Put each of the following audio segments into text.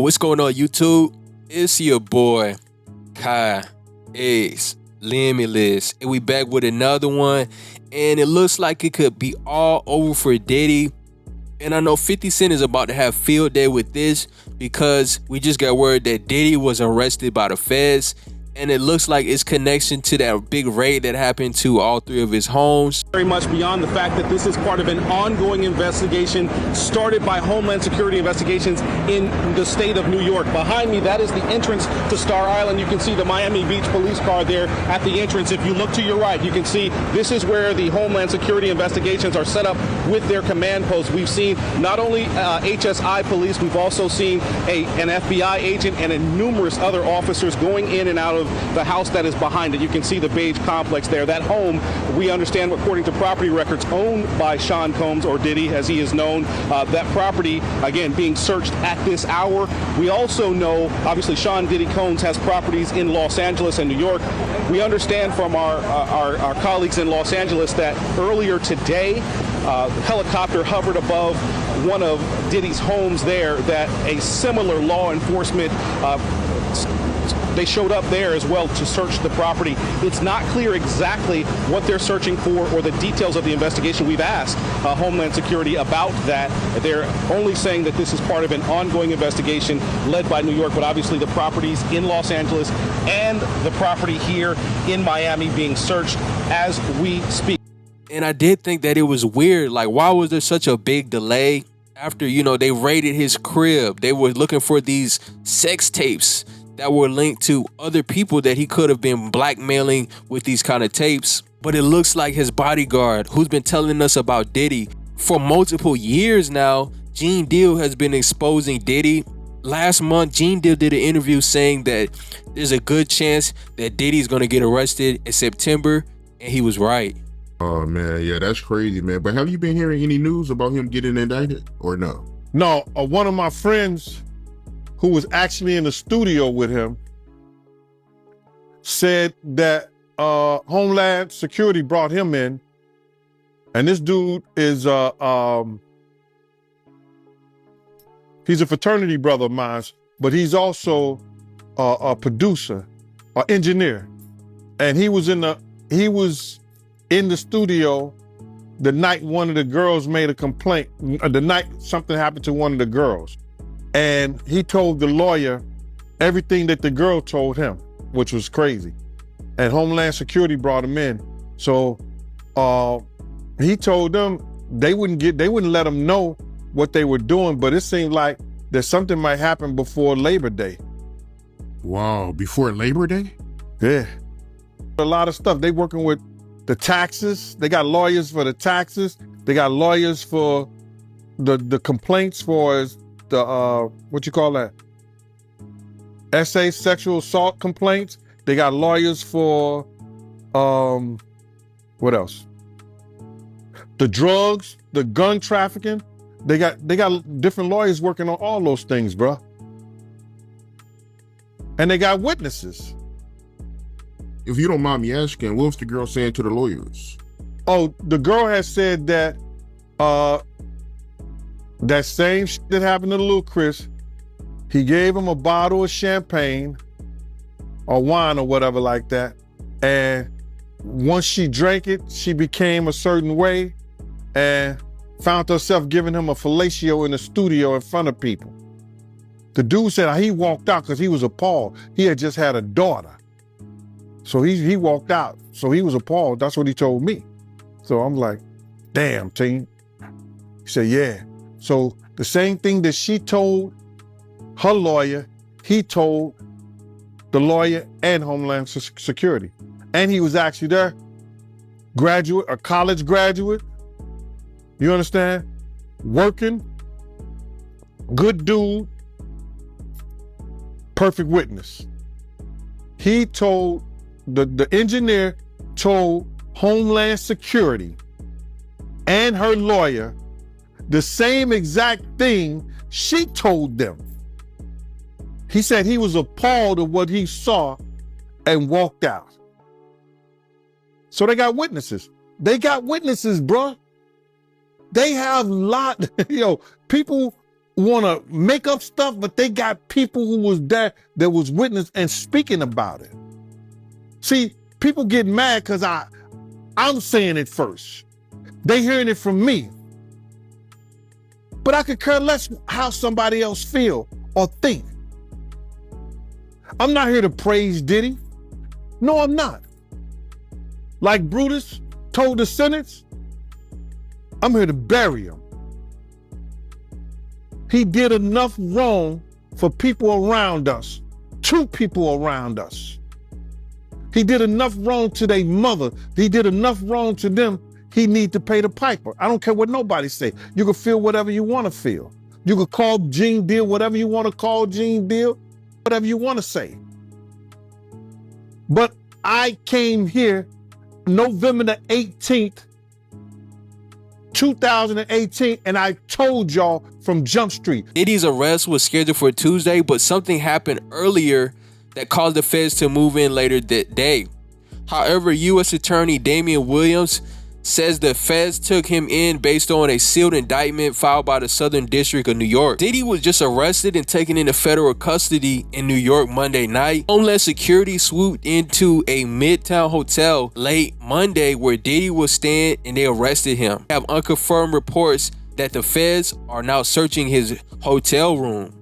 What's going on, YouTube? It's your boy, Kai, Ace, Limitless, and we back with another one. And it looks like it could be all over for Diddy. And I know 50 Cent is about to have field day with this because we just got word that Diddy was arrested by the feds. And it looks like it's connection to that big raid that happened to all three of his homes. Very much beyond the fact that this is part of an ongoing investigation started by Homeland Security investigations in the state of New York. Behind me, that is the entrance to Star Island. You can see the Miami Beach police car there at the entrance. If you look to your right, you can see this is where the Homeland Security investigations are set up with their command post. We've seen not only HSI police, we've also seen an FBI agent and numerous other officers going in and out of the house that is behind it. You can see the beige complex there. That home, we understand, according to property records, owned by Sean Combs, or Diddy as he is known. That property, again, being searched at this hour. We also know, obviously, Sean Diddy Combs has properties in Los Angeles and New York. We understand from our colleagues in Los Angeles that earlier today, helicopter hovered above one of Diddy's homes there, that a similar law enforcement they showed up there as well to search the property. It's not clear exactly what they're searching for or the details of the investigation. We've asked Homeland Security about that. They're only saying that this is part of an ongoing investigation led by New York, but obviously the properties in Los Angeles and the property here in Miami being searched as we speak. And I did think that it was weird. Like, why was there such a big delay after, they raided his crib? They were looking for these sex tapes that were linked to other people that he could have been blackmailing with these kind of tapes. But it looks like his bodyguard, who's been telling us about Diddy for multiple years now, Gene Deal, has been exposing Diddy. Last month, Gene Deal did an interview saying that there's a good chance that Diddy's going to get arrested in September, and he was right. Oh, man, yeah, that's crazy, man. But have you been hearing any news about him getting indicted or no? No, one of my friends who was actually in the studio with him said that Homeland Security brought him in, and this dude is he's a fraternity brother of mine, but he's also a producer, an engineer, and he was in the studio the night one of the girls made a complaint, the night something happened to one of the girls. And he told the lawyer everything that the girl told him, which was crazy. And Homeland Security brought him in. So he told them they wouldn't let him know what they were doing, but it seemed like that something might happen before Labor Day. Wow, before Labor Day? Yeah. A lot of stuff. They working with the taxes. They got lawyers for the taxes. They got lawyers for the complaints for the what you call that? Sexual assault complaints. They got lawyers for what else? The drugs, the gun trafficking. They got different lawyers working on all those things, bro. And they got witnesses. If you don't mind me asking, what was the girl saying to the lawyers? Oh, the girl has said that that same shit that happened to Lil Chris, he gave him a bottle of champagne or wine or whatever like that. And once she drank it, she became a certain way and found herself giving him a fellatio in the studio in front of people. The dude said he walked out because he was appalled. He had just had a daughter. So he walked out. So he was appalled. That's what he told me. So I'm like, damn, team. He said, yeah. So the same thing that she told her lawyer, he told the lawyer and Homeland Security. And he was actually there, a college graduate, you understand? Working, good dude, perfect witness. He told, the engineer told Homeland Security and her lawyer the same exact thing she told them. He said he was appalled at what he saw and walked out. So they got witnesses. They got witnesses, bruh. They have people want to make up stuff, but they got people who was there that was witness and speaking about it. See, people get mad because I'm saying it first. They hearing it from me. But I could care less how somebody else feel or think. I'm not here to praise Diddy. No, I'm not. Like Brutus told the Senates, I'm here to bury him. He did enough wrong for people around us, to people around us. He did enough wrong to their mother. He did enough wrong to them. He need to pay the piper. I don't care what nobody say. You can feel whatever you want to feel. You can call Gene Deal whatever you want to call Gene Deal, whatever you want to say. But I came here November the 18th, 2018, and I told y'all from Jump Street. Diddy's arrest was scheduled for Tuesday, but something happened earlier that caused the feds to move in later that day. However, U.S. Attorney Damian Williams says the feds took him in based on a sealed indictment filed by the Southern District of New York. Diddy was just arrested and taken into federal custody in New York Monday night. Homeland Security swooped into a Midtown hotel late Monday where Diddy was staying and they arrested him. Have unconfirmed reports that the feds are now searching his hotel room.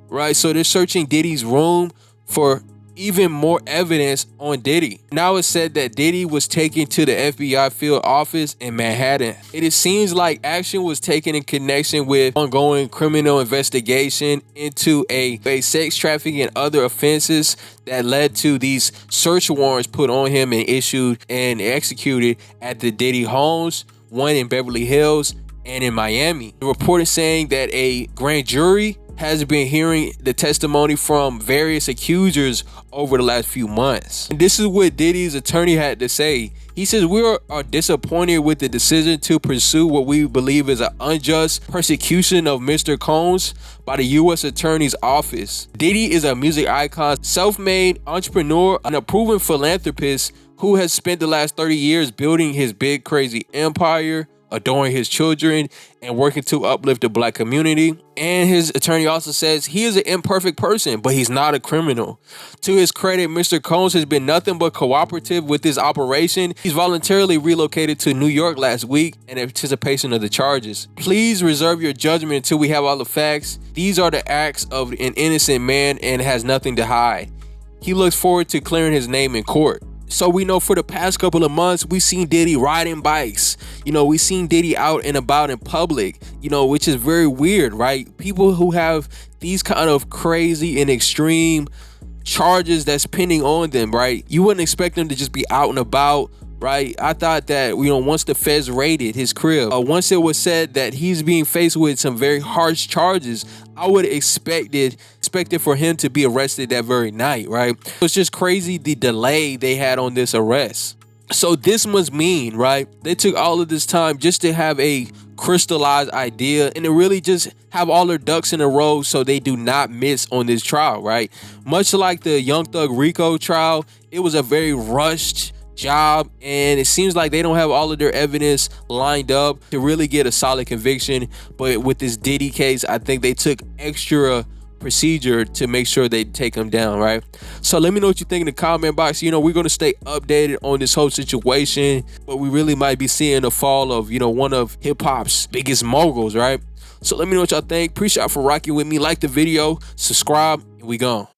Right, so they're searching Diddy's room for even more evidence on Diddy. Now it's said that Diddy was taken to the FBI field office in Manhattan. It seems like action was taken in connection with ongoing criminal investigation into a sex trafficking and other offenses that led to these search warrants put on him and issued and executed at the Diddy homes, one in Beverly Hills and in Miami. The report is saying that a grand jury has been hearing the testimony from various accusers over the last few months. And this is what Diddy's attorney had to say. He says, we are disappointed with the decision to pursue what we believe is an unjust persecution of Mr. Combs by the U.S. Attorney's Office. Diddy is a music icon, self-made entrepreneur, and a proven philanthropist who has spent the last 30 years building his big crazy empire, adoring his children, and working to uplift the black community. And his attorney also says he is an imperfect person, but he's not a criminal. To his credit, Mr. Combs has been nothing but cooperative with this operation. He's voluntarily relocated to New York last week in anticipation of the charges. Please reserve your judgment until we have all the facts. These are the acts of an innocent man and has nothing to hide. He looks forward to clearing his name in court. So we know for the past couple of months, we've seen Diddy riding bikes. We've seen Diddy out and about in public, which is very weird, right? People who have these kind of crazy and extreme charges that's pending on them, right? You wouldn't expect them to just be out and about, right? I thought that, once the feds raided his crib, once it was said that he's being faced with some very harsh charges, I would expect it for him to be arrested that very night, right? It's just crazy the delay they had on this arrest. So this must mean, right, they took all of this time just to have a crystallized idea and to really just have all their ducks in a row so they do not miss on this trial, right? Much like the Young Thug Rico trial, it was a very rushed job, and it seems like they don't have all of their evidence lined up to really get a solid conviction. But with this Diddy case, I think they took extra procedure to make sure they take him down, right? So let me know what you think in the comment box. We're going to stay updated on this whole situation, but we really might be seeing the fall of, one of hip-hop's biggest moguls, right? So let me know what y'all think. Appreciate y'all for rocking with me. Like the video, subscribe, and we gone.